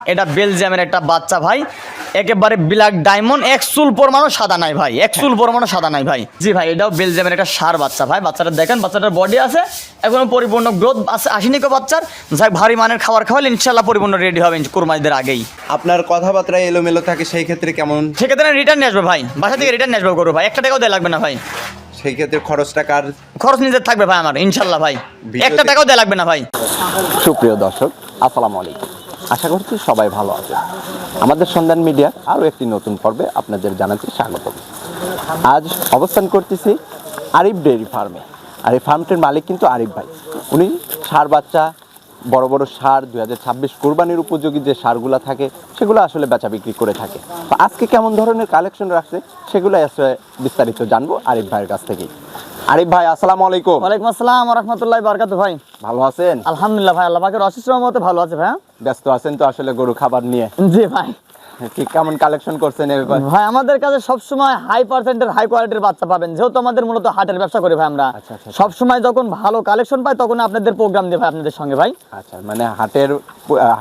এটা বেলজিয়ামের একটা বাচ্চা ভাই, একেবারে ব্ল্যাক ডায়মন্ড, এক চুল পরমাণু সাদা নাই ভাই, এক চুল পরমাণু সাদা নাই ভাই। জি ভাই, এটাও বেলজিয়ামের একটা ষাঁড় বাচ্চা ভাই। বাচ্চাটা দেখেন, বাচ্চাটার বডি আছে, এখনো পরিপূর্ণ গ্রোথ আছে, আসেনি কো বাচ্চার। যাই ভারী মানের খাবার খাওয়ালে ইনশাল্লাহ পরিপূর্ণ রেডি হবে কুরবানিদের আগেই। আপনার কথাবার্তা এলোমেলো থাকে, সেই ক্ষেত্রে কেমন? সেক্ষেত্রে রিটার্ন আসবে ভাই, বাসা থেকে রিটার্ন আসবে গরু ভাই, একটা টাকাও দেওয়া লাগবে না ভাই। সেই ক্ষেত্রে খরচটা কার? খরচ নিজের থাকবে ভাই আমার, ইনশাল্লাহ ভাই, একটা টাকাও দেওয়া লাগবে না ভাই। সুপ্রিয় দর্শক, আসসালামু আলাইকুম। আশা করছি সবাই ভালো আছেন। আমাদের সন্ধান মিডিয়ার আরও একটি নতুন পর্বে আপনাদের জানাচ্ছি স্বাগতম। আজ অবস্থান করতেছি আরিফ ডেইরি ফার্মে। আর এই ফার্মটির মালিক কিন্তু আরিফ ভাই। উনি ষাঁড় বাচ্চা, বড় বড় ষাঁড়, 2026 কোরবানির উপযোগী যে ষাঁড়গুলো থাকে সেগুলো আসলে বেচা বিক্রি করে থাকে। তো আজকে কেমন ধরনের কালেকশন রাখছে সেগুলো আসলে বিস্তারিত জানবো আরিফ ভাইয়ের কাছ থেকেই। আরিফ ভাই, আসসালামু আলাইকুম। ওয়ালাইকুম আসসালাম ওয়া রাহমাতুল্লাহি ওয়া বারাকাতুহু। ভাই ভালো আছেন? আলহামদুলিল্লাহ ভাই, আল্লাহ পাকের অশেষ রহমতে ভালো আছে ভাই। ব্যস্ত আছেন তো আসলে গরু খাবার নিয়ে? জি ভাই। কি কেমন কালেকশন করছেন এবার? ভাই আমাদের কাছে সবসময় হাই পার্সেন্টের হাই কোয়ালিটির বাচ্চা পাবেন, যেহেতু আমাদের মূলত হাটের ব্যবসা করি ভাই আমরা। আচ্ছা, আচ্ছা। সবসময় যখন ভালো কালেকশন পাই তখন আপনাদের প্রোগ্রাম দিই ভাই আপনাদের সঙ্গে ভাই। আচ্ছা, মানে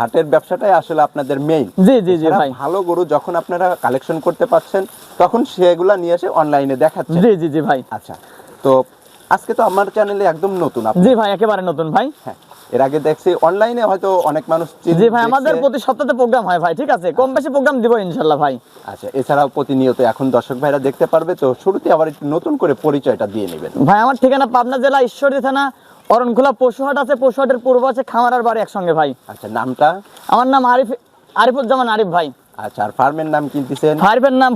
হাটের ব্যবসাটাই আসলে আপনাদের মেইন। জি জি জি ভাই। ভালো গরু যখন আপনারা কালেকশন করতে পারছেন তখন সেগুলা নিয়ে এসে অনলাইনে দেখাচ্ছেন। জি জি জি ভাই। আচ্ছা, তো আজকে তো আমার চ্যানেলে একদম নতুন আপনি। জি ভাই, একেবারে নতুন ভাই। হ্যাঁ, এর আগে দেখছি অনলাইনে হয়তো অনেক মানুষ জি ভাই, আমাদের প্রতি সপ্তাহে প্রোগ্রাম হয় ভাই, ঠিক আছে, কম বেশি প্রোগ্রাম দিব ইনশাআল্লাহ ভাই। আচ্ছা, এছাড়াও প্রতিনিয়ত এখন দর্শক ভাইরা দেখতে পারবে, তো শুরুতে আবার একটু নতুন করে পরিচয়টা দিয়ে নেবেন। ভাই আমার ঠিকানা পাবনা জেলা ঈশ্বরদী থানা, অরণখোলা পশুহাট আছে, পশুহাটের পূর্ব আছে খামারার বাড়ি একসঙ্গে ভাই। আচ্ছা, নামটা? আমার নাম আরিফুজ্জামান আরিফ ভাই। আচ্ছা, আর ফার্মের নাম কিনতেছেন?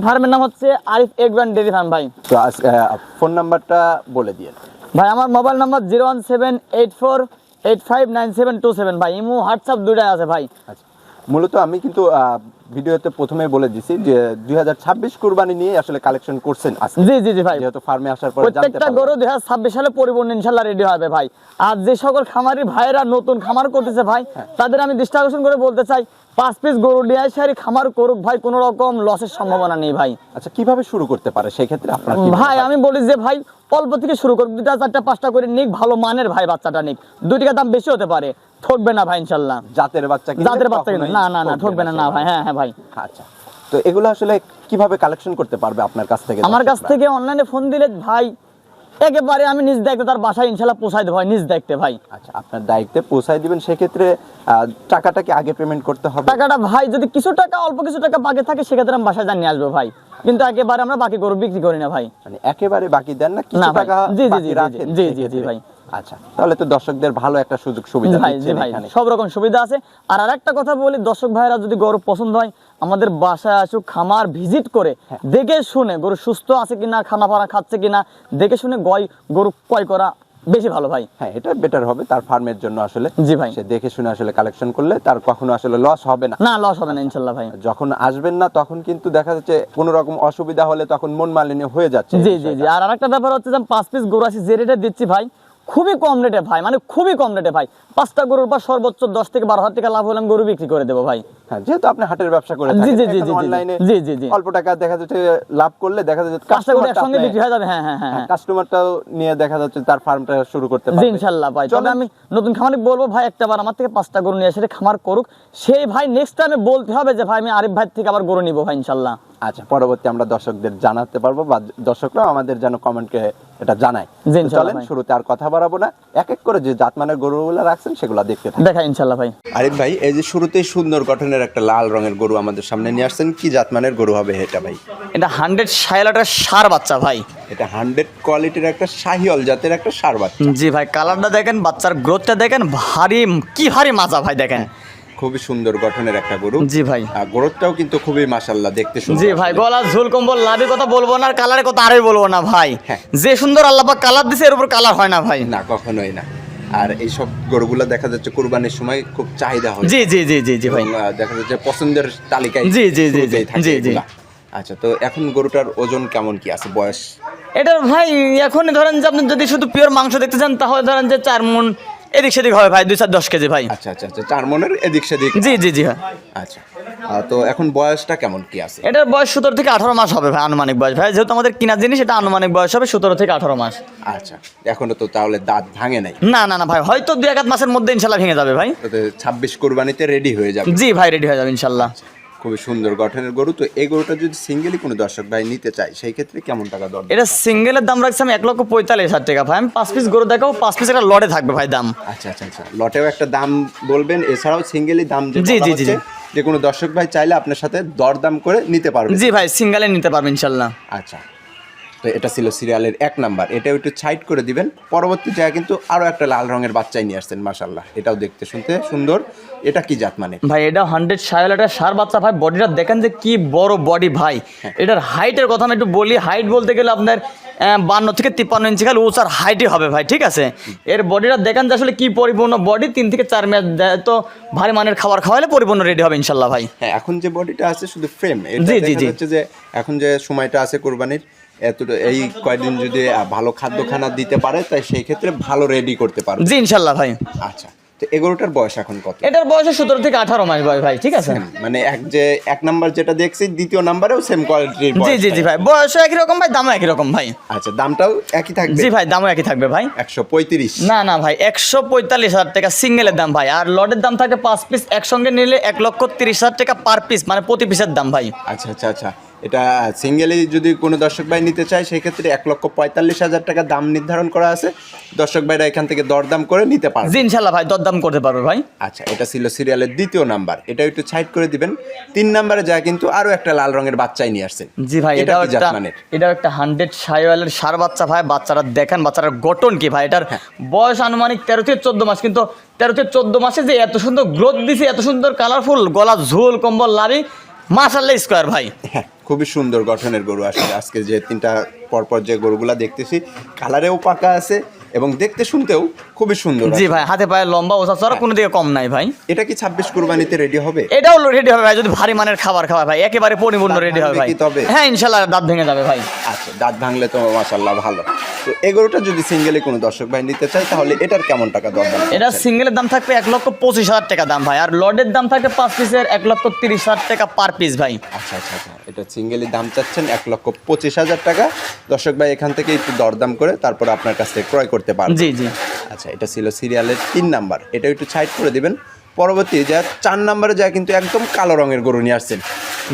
ফার্মের নাম হচ্ছে Arif egg brand dairy farm ভাই। তো ফোন নাম্বারটা বলে দিয়ে। ভাই আমার মোবাইল নাম্বার 01784859727 ভাই। ইমো হোয়াটসঅ্যাপ দুটাই আছে ভাই। আচ্ছা, মূলত আমি কিন্তু ভিডিওতে প্রথমে বলে দিছি যে 2026 কুরবানি নিয়ে আসলে কালেকশন করছেন আজকে। জি জি জি ভাই, যেহেতু ফার্মে আসার পরে জানতে প্রত্যেকটা পারলাম। গরু 2026 সালে পরিপূর্ণ ইনশাআল্লাহ রেডি হবে ভাই। আর যে সকল খামারি ভাইরা নতুন খামার করতেছে ভাই, তাদের আমি দৃষ্টি আকর্ষণ করে বলতে চাই, 5 পিস গরু নিয়ে সারি খামার করুক ভাই, কোনো রকম লসের সম্ভাবনা নেই ভাই। আচ্ছা, কিভাবে শুরু করতে পারে সেই ক্ষেত্রে আপনার কি ভাই আমি বলি যে ভাই অল্প থেকে শুরু করুক, 2টা 4টা 5টা করে নিক, ভালো মানের ভাই বাচ্চাটা নিক, 2 টাকা দাম বেশি হতে পারে, ঠকবে না ভাই ইনশাআল্লাহ। জাতের বাচ্চা কিনলে জাতের বাচ্চা কিনলে না না না ঠকবে না না ভাই। হ্যাঁ হ্যাঁ ভাই। আচ্ছা, তো এগুলো আসলে কিভাবে কালেকশন করতে পারবে আপনার কাছ থেকে? আমার কাছ থেকে অনলাইনে ফোন দিলে ভাই একেবারে আমি নিজ দায়িত্বে তার বাসায় ইনশাআল্লাহ পৌঁছাই দেব ভাই, নিজ দায়িত্বে ভাই। আচ্ছা, আপনার দায়িত্বে পৌঁছায় দিবেন, সেক্ষেত্রে টাকাটা কি আগে পেমেন্ট করতে হবে? টাকাটা ভাই যদি কিছু টাকা অল্প কিছু টাকা বাকি থাকে সেক্ষেত্রে আমি বাসায় জানিয়ে আসবো ভাই, কিন্তু একেবারে আমরা বাকি গরু বিক্রি করি না ভাই। মানে একেবারে বাকি দেন না, কিছু না ভাই। টাকা জি জি বাকি জি রাখেন জি জি জি সেক্ষেত্রে? ভাই। আচ্ছা, তাহলে তো দর্শকদের ভালো একটা সুযোগ সুবিধা ভাই জি দিচ্ছেন ভাই, এখানে। সব রকম সুবিধা আছে। আর আরেকটা কথা বলি, দর্শক ভাইরা যদি গরু পছন্দ হয় আমাদের বাসায় আসুক, খামার ভিজিট করে দেখে শুনে গরু সুস্থ আছে কিনা, খানা পানা খাচ্ছে কিনা দেখে শুনে গরু ক্রয় করা বেশি ভালো ভাই। হ্যাঁ, এটা বেটার হবে তার ফার্মের জন্য আসলে। জি ভাই। সে দেখে শুনে আসলে কালেকশন করলে তার কখনো আসলে লস হবে না। না, লস হবে না ইনশাআল্লাহ ভাই। যখন আসবেন না তখন কিন্তু দেখা যাচ্ছে কোনো রকম অসুবিধা হলে তখন মন মালিন্য হয়ে যাচ্ছে। জি জি জি। আর আরেকটা ব্যাপার হচ্ছে যে 5 পিস গরু আছে যে রেটে দিচ্ছি ভাই, খুবই কম রেটে ভাই, মানে খুবই কম রেটে ভাই। 5টা গরুর পর সর্বোচ্চ 10 থেকে 12,000 টাকা লাভ হলে আমি গরু বিক্রি করে দেবো ভাই। হ্যাঁ, যেহেতু আপনি হাটের ব্যবসা করে জি থাকেন, জি জি এখন জি অনলাইনে জি জি জি। অল্প টাকা দেখা যাচ্ছে লাভ করলে দেখা যাচ্ছে 5টা গরু একসঙ্গে বিক্রি হয়ে যাবে। হ্যাঁ হ্যাঁ হ্যাঁ। কাস্টমারটাও নিয়ে দেখা যাচ্ছে তার ফার্মটা শুরু করতে জি পারবে ইনশাআল্লাহ ভাই। তবে আমি নতুন খামারে বলবো ভাই, একটা বার আমার থেকে 5টা গরু নিয়ে এসে খামার করুক, সেই ভাই নেক্সট টাইমে বলতে হবে যে ভাই আমি আরিফ ভাই থেকে আবার গরু নিবো ভাই ইনশাআল্লাহ। আচ্ছা, পরবর্তী আমরা দর্শকদের জানাতে পারবো বা দর্শকরাও আমাদের যেন কমেন্টে এটা জানায়। জি ইনশাআল্লাহ চলেন ভাই। শুরুতে আর কথা বাড়াবো না, এক এক করে যে জাতমানের গরুগুলো রাখছেন সেগুলো দেখতে থাকুন। দেখা ইনশাআল্লাহ ভাই। আরিফ ভাই, এই যে শুরুতেই সুন্দর গঠনের একটা লাল রঙের গরু আমাদের সামনে নিয়ে আসছেন, কি জাতমানের গরু হবে এটা ভাই? এটা 100 শাইলাটার ষাঁড় বাচ্চা ভাই। এটা 100 কোয়ালিটির একটা শাহিওয়াল জাতের একটা ষাঁড় বাচ্চা। জি ভাই, কালারটা দেখেন, বাচ্চার গ্রোথটা দেখেন, ভারী মাজা ভাই দেখেন। খুবই সুন্দর গঠনের একটা গরু। জি ভাই। আর গরুটাও কিন্তু খুবই মাশাআল্লাহ দেখতে সুন্দর। জি ভাই, গলা ঝুল কম্বল লাভের কথা বলবো না, আর কালারের কথা আরই বলবো না ভাই। হ্যাঁ। যে সুন্দর আল্লাহ পাক কালার দিছে এর উপর কালার হয় না ভাই। না, কখনোই না। আর এইসব গরুগুলো দেখা যাচ্ছে কুরবানির সময় খুব চাহিদা হয়। জি জি জি জি জি ভাই। এবং, দেখা যাচ্ছে পছন্দের তালিকায় জি, জি, জি, শুরুতেই থাকে জি, জি। এগুলা। আচ্ছা, তো এখন গরুটার ওজন কেমন কি আছে, বয়স? এটার ভাই এখন ধরেন যে আপনি যদি শুধু পিওর মাংস দেখতে চান তাহলে ধরেন যে 4 মণ এদিক সেদিক হবে ভাই, 2-4-10 কেজি ভাই। আচ্ছা আচ্ছা আচ্ছা, 4 মনের এদিক সেদিক। জি জি জি হ্যাঁ। আচ্ছা, তো এখন বয়সটা কেমন কি আছে? এটার বয়স 17 থেকে 18 মাস হবে ভাই, আনুমানিক বয়স ভাই, যেহেতু আমাদের কিনা জিনিস, এটা আনুমানিক বয়স হবে 17 থেকে 18 মাস। আচ্ছা, এখনো তো তাহলে দাঁত ভাঙে নাই? না না না ভাই, হয়তো 2-1 মাসের মধ্যে ইনশাল্লাহ ভেঙে যাবে ভাই। তো 26 কোরবানিতে রেডি হয়ে যাবে? জি ভাই, রেডি হয়ে যাবে ইনশাল্লাহ। খুবই সুন্দর গঠনের গরু। তো এই গরুটা যদি সিঙ্গেলি কোনো দর্শক ভাই নিতে চায় সেই ক্ষেত্রে কেমন টাকা দর? এটা সিঙ্গেলের দাম রাখছি আমি 1,45,000 টাকা ভাই। আমি 5 পিস গরু দেখাবো, 5 পিস একটা লটে থাকবে ভাই দাম। আচ্ছা আচ্ছা আচ্ছা, লটেও একটা দাম বলবেন, এছাড়াও সিঙ্গেলি দাম যে জি, বলা জি, জি, হচ্ছে, যে কোনো দর্শক ভাই চাইলে আপনার সাথে দরদাম করে নিতে পারবে? জি ভাই, সিঙ্গেলে নিতে পারবে ইনশাল্লাহ। আচ্ছা, তো এটা ছিল সিরিয়ালের 1 নাম্বার, এটাও একটু সাইড করে দিবেন। পরবর্তী জায়গায় কিন্তু আরও একটা লাল রঙের বাচ্চাই নিয়ে আসছেন, মাশাআল্লাহ, এটাও দেখতে শুনতে সুন্দর। এটা কি জাত মানে? ভাই এটা 100 সায়াল একটা সার বাচ্চা ভাই। বডিটা দেখেন যে কি বড় বডি ভাই। এটার হাইটের কথা আমি একটু বলি। হাইট বলতে গেলে আপনার 52 থেকে 53 ইঞ্চি খালি উঁচার হাইটই হবে ভাই, ঠিক আছে। এর বডিটা দেখেন যে আসলে কি পরিপূর্ণ বডি। 3 থেকে 4 মাস তো ভারী মানের খাবার খাওয়ালে পরিপূর্ণ রেডি হবে ইনশাল্লাহ ভাই। হ্যাঁ, এখন যে বডিটা আছে শুধু ফ্রেম, এটা জি, জি, দেখা জি। যাচ্ছে যে এখন যে সময়টা আছে কোরবানির, এতটা এই কয়দিন যদি ভালো খাদ্য খানা দিতে পারে, তাই সেই ক্ষেত্রে ভালো রেডি করতে পারবে। জি ইনশাল্লাহ ভাই। আচ্ছা, তো এগারোটার বয়স এখন কত? এটার বয়স 17 থেকে 18 মাস ভাই, ঠিক আছে। মানে এক নাম্বার যেটা দেখছি, দ্বিতীয় নাম্বারেও সেম কোয়ালিটির? জি জি জি ভাই, বয়সও একই রকম ভাই, দামও একই রকম ভাই। আচ্ছা, দামটাও একই থাকবে? জি ভাই, দামও একই থাকবে ভাই। 135? না না ভাই, 145,000 টাকা সিঙ্গেলের দাম ভাই। আর লটের দাম থাকে 5 পিস একসঙ্গে নিলে 1,30,000 টাকা পার পিস, মানে প্রতি পিসের দাম ভাই। আচ্ছা আচ্ছা আচ্ছা, এটা সিঙ্গেলি যদি কোনো দর্শক ভাই নিতে চায় সেই ক্ষেত্রে 1,45,000 টাকা দাম নির্ধারণ করা আছে। দর্শক ভাইরা এখান থেকে দরদাম করে নিতে পারবে? জি ইনশাল্লাহ ভাই, দরদাম করতে পারবে ভাই। আচ্ছা, এটা ছিল সিরিয়ালের 2য় নাম্বার, এটা একটু সাইড করে দিবেন। 3 নাম্বারে যায় কিন্তু আরো একটা লাল রঙের বাচ্চাই নিয়ে আসছেন। জি ভাই, এটা এটাও কি জাত একটা মানের? এটাও একটা 100 সাইওয়ালের সার বাচ্চা ভাই। বাচ্চারা দেখেন, বাচ্চাটার গঠন কি ভাই। এটার বয়স আনুমানিক 13 থেকে 14 মাস, কিন্তু 13 থেকে 14 মাসে যে এত সুন্দর গ্রোথ দিছে, এত সুন্দর কালারফুল, গলা ঝোল কম্বল লাভি, মাশাআল্লাহ স্কয়ার ভাই। হ্যাঁ, খুবই সুন্দর গঠনের গরু। আসলে আজকে যে 3টা পরপর যে গরুগুলা দেখতেছি, কালারেও পাকা আছে এবং দেখতে শুনতেও খুবই সুন্দর। জি ভাই, হাতে পায়ে লম্বা, ওসা চড়া, কোনো দিকে কম নাই ভাই। এটা কি 26 কুরবানিতে রেডি হবে? এটাও রেডি হবে ভাই, যদি ভারী মানের খাবার খাওয়া ভাই, একেবারে পরিপূর্ণ দাঁত রেডি হবে ভাঙবে ভাই। কি তবে? হ্যাঁ ইনশাল্লাহ, দাঁত ভেঙে যাবে ভাই। আচ্ছা, দাঁত ভাঙলে তো মাশাআল্লাহ ভালো। তো এই গরুটা যদি সিঙ্গেলে কোনো দর্শক ভাই নিতে চায় তাহলে এটার কেমন টাকা দরদাম? এটা সিঙ্গেলের দাম থাকবে 1,25,000 টাকা দাম ভাই। আর লডের দাম থাকবে 5 পিসের 1,30,000 টাকা পার পিস ভাই। আচ্ছা আচ্ছা আচ্ছা, এটা সিঙ্গেলি দাম চাচ্ছেন 1,25,000 টাকা। দর্শক ভাই এখান থেকে একটু দরদাম করে তারপর আপনার কাছ থেকে ক্রয় করতে পারবেন। জি জি। আচ্ছা, এটা ছিল সিরিয়ালের 3 নাম্বার, এটা একটু সাইড করে দিবেন। পরবর্তী যা 4 নাম্বারে যায় কিন্তু একদম কালো রঙের গরু নিয়ে আসছেন।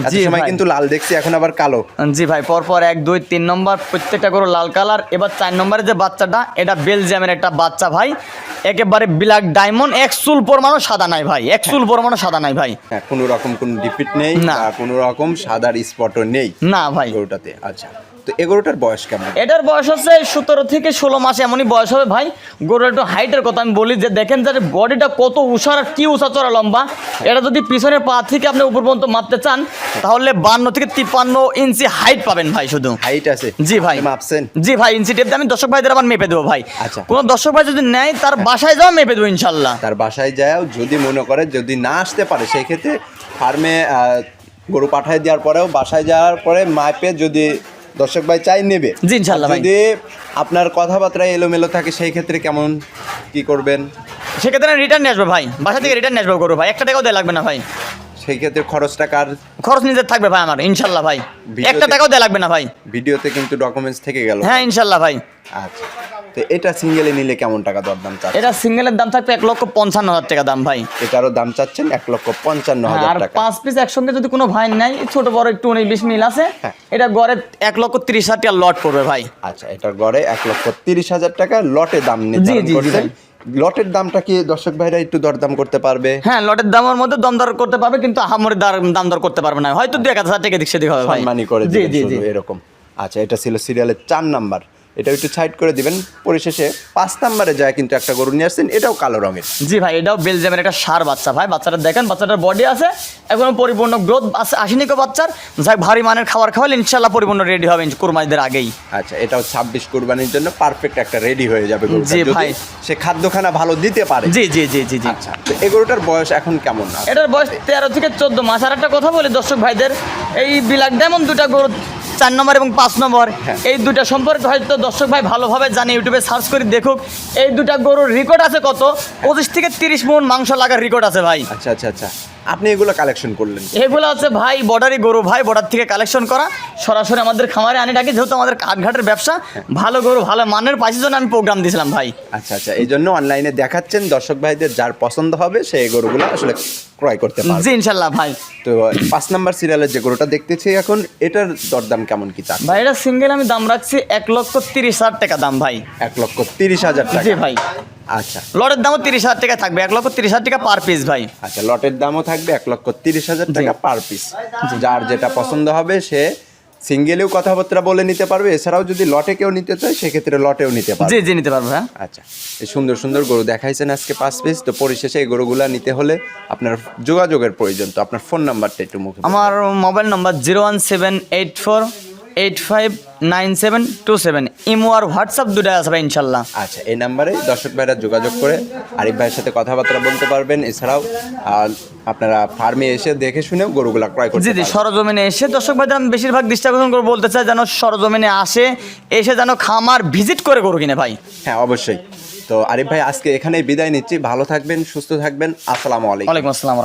এত জি সময় ভাই। কিন্তু লাল দেখছি, এখন আবার কালো। জি ভাই, পরপর 1, 2, 3 নম্বর প্রত্যেকটা গরু লাল কালার। এবার 4 নম্বরে যে বাচ্চাটা, এটা বেলজিয়ামের একটা বাচ্চা ভাই, একেবারে ব্ল্যাক ডায়মন্ড, এক চুল পরমাণু সাদা নাই ভাই, এক চুল পরমাণু সাদা নাই ভাই। হ্যাঁ, কোনো রকম কোনো ডিফিট নেই, না। বা কোনো রকম সাদার স্পটও নেই না ভাই। গরুটাতে। আচ্ছা, তো এই গরুটার বয়স কেমন? এটার বয়স হচ্ছে 17 থেকে 16 মাস, এমনই বয়স হবে ভাই। গরুর একটু হাইটের কথা আমি বলি, যে দেখেন যে বডিটা কত উষার, আর কি উষা চড়া লম্বা। এটা যদি পিছনের পা থেকে আপনি উপর পর্যন্ত মাপতে চান, তাহলে 52 থেকে 53 ইঞ্চি হাইট পাবেন ভাই শুধু। হাইট আছে? জি ভাই। মাপছেন? জি ভাই, ইঞ্চি টেপ দিয়ে আমি দর্শক ভাইদের আবার মেপে দেবো ভাই। আচ্ছা। কোনো দর্শক ভাই যদি নেয়, তার বাসায় যাও মেপে দেবো ইনশাল্লাহ। তার বাসায় যায়, যদি মনে করে যদি না আসতে পারে সেই ক্ষেত্রে ফার্মে গরু পাঠায় দেওয়ার পরেও বাসায় যাওয়ার পরে মাপে যদি দর্শক ভাই চাই নেবে। জি ইনশাল্লাহ ভাই। যদি আপনার কথাবার্তা এলোমেলো থাকে সেই ক্ষেত্রে কেমন কি করবেন? সেক্ষেত্রে রিটার্ন নিয়ে আসবো ভাই, বাসা থেকে রিটার্ন নিয়ে আসবো গরু ভাই, 1 টাকাও দেওয়া লাগবে না ভাই। সেই ক্ষেত্রে খরচটা কার? খরচ নিজের থাকবে ভাই আমার ইনশাল্লাহ ভাই, 1 টাকাও দেওয়া লাগবে না ভাই। ভিডিওতে কিন্তু ডকুমেন্টস থেকে গেল। হ্যাঁ ইনশাল্লাহ ভাই। আচ্ছা, তো এটা সিঙ্গেলে নিলে কেমন টাকা দরদাম চাচ্ছেন? এটা সিঙ্গেলের দাম থাকবে 1,55,000 টাকা দাম ভাই। এটারও দাম চাচ্ছেন হ্যাঁ, 1,55,000 আর টাকা। 5 পিস একসঙ্গে যদি কোনো ভাই নাই, ছোট বড় একটু 19-20 মিল আছে, হ্যাঁ। এটা গড়ে 1,30,000 টাকা লট পড়বে ভাই। আচ্ছা, এটার গড়ে 1,30,000 টাকা লটে দাম জি, নির্ধারণ জি, জি করছেন। ভাই। লটের দামটা কি দর্শক ভাইরা একটু দরদাম করতে পারবে? হ্যাঁ, লটের দামের মধ্যে দমদর করতে পারবে, কিন্তু আহামরি দাম দর করতে পারবে না, হয়তো 2-1,000 টাকা দিক সেদিক হবে ভাই। সম্মানী করে জি দিবেন জি জি। শুধু এরকম। আচ্ছা, এটা ছিল সিরিয়ালের 4 নাম্বার, এটা একটু সাইড করে দিবেন। পরিশেষে 5 নাম্বারে যায় কিন্তু একটা গরু নিয়ে আসছেন, এটাও কালো রঙের। জি ভাই, এটাও বেলজিয়ামের একটা সার বাচ্চা ভাই। বাচ্চাটা দেখেন, বাচ্চাটার বডি আছে, এখনো পরিপূর্ণ গ্রোথ আসেনি কো বাচ্চার। যাই ভারী মানের খাবার খাওয়ালে ইনশাল্লাহ পরিপূর্ণ রেডি হবে কুরবানিদের আগেই। আচ্ছা, এটাও 26 কুরবানির জন্য পারফেক্ট একটা রেডি হয়ে যাবে গরুটা, জি যদি ভাই। সে খাদ্যখানা ভালো দিতে পারে। জি জি জি জি জি। আচ্ছা, তো এই গরুটার বয়স এখন কেমন? এটার বয়স 13 থেকে 14 মাস। আর একটা কথা বলি দর্শক ভাইদের, এই ব্ল্যাক ডায়মন্ড দুটা গরু 4 নম্বর এবং 5 নম্বর, হ্যাঁ। এই দুটা সম্পর্কে হয়তো দর্শক ভাই ভালোভাবে জানে, ইউটিউবে সার্চ করে দেখুক। এই দুটা গরুর রেকর্ড আছে কত, 25 থেকে 30 মণ মাংস লাগার রেকর্ড আছে ভাই। আচ্ছা আচ্ছা আচ্ছা, আপনি এগুলো কালেকশন করলেন? এগুলো হচ্ছে ভাই বর্ডারি গরু ভাই, বর্ডার থেকে কালেকশন করা, সরাসরি আমাদের খামারে আনি ডাকি, যেহেতু আমাদের কাঠঘাটের ব্যবসা, ভালো গরু ভালো মানের পাইছি জন্য আমি প্রোগ্রাম দিয়েছিলাম ভাই। আচ্ছা আচ্ছা, এই জন্য অনলাইনে দেখাচ্ছেন, দর্শক ভাইদের যার পছন্দ হবে সেই গরুগুলো আসলে ক্রয় করতে পারবে। জি ইনশাল্লাহ ভাই। তো 5 নাম্বার সিরিয়ালের যে গরুটা দেখতেছি এখন, এটার দরদাম কেমন কি চাচ্ছেন? ভাই এটা সিঙ্গেল আমি দাম রাখছি 1,30,000 টাকা দাম ভাই। 1,30,000 টাকা? জি ভাই। আচ্ছা লটের দামও 30,000 টাকা থাকবে, 1,30,000 টাকা পার পিস ভাই। আচ্ছা, লটের দামও থাকবে 1,30,000 টাকা পার পিস। যার যেটা পছন্দ হবে সে সিঙ্গেলেও কথাবার্তা বলে নিতে পারবে, এছাড়াও যদি লটে কেউ নিতে চায় সেক্ষেত্রে লটেও নিতে পারবে। জি জি নিতে পারবো হ্যাঁ। আচ্ছা, এই সুন্দর সুন্দর গরু দেখাইছেন আজকে 5 পিস। তো পরিশেষে এই গরুগুলা নিতে হলে আপনার যোগাযোগের প্রয়োজন, তো আপনার ফোন নাম্বারটা একটু মুখে বলুন। আমার মোবাইল নাম্বার 01784859727, ইমো আর হোয়াটসঅ্যাপ দুটাই আছে ভাই ইনশাল্লাহ। আচ্ছা, এই নাম্বারে দর্শক ভাইরা যোগাযোগ করে আরিফ ভাইয়ের সাথে কথাবার্তা বলতে পারবেন। এছাড়াও আপনারা ফার্মে এসে দেখে শুনেও গরুগুলা ক্রয় করতে জি জি পারবেন। সরজমিনে এসে দর্শক ভাইদের আমি বেশিরভাগ দৃষ্টি আকর্ষণ করে বলতে চাই যেন সরজমিনে আসে, এসে যেন খামার ভিজিট করে গরু কিনে ভাই। হ্যাঁ অবশ্যই। তো আরিফ ভাই আজকে এখানেই বিদায় নিচ্ছি, ভালো থাকবেন, সুস্থ থাকবেন, আসসালামু আলাইকুম। ওয়ালাইকুম আসসালাম।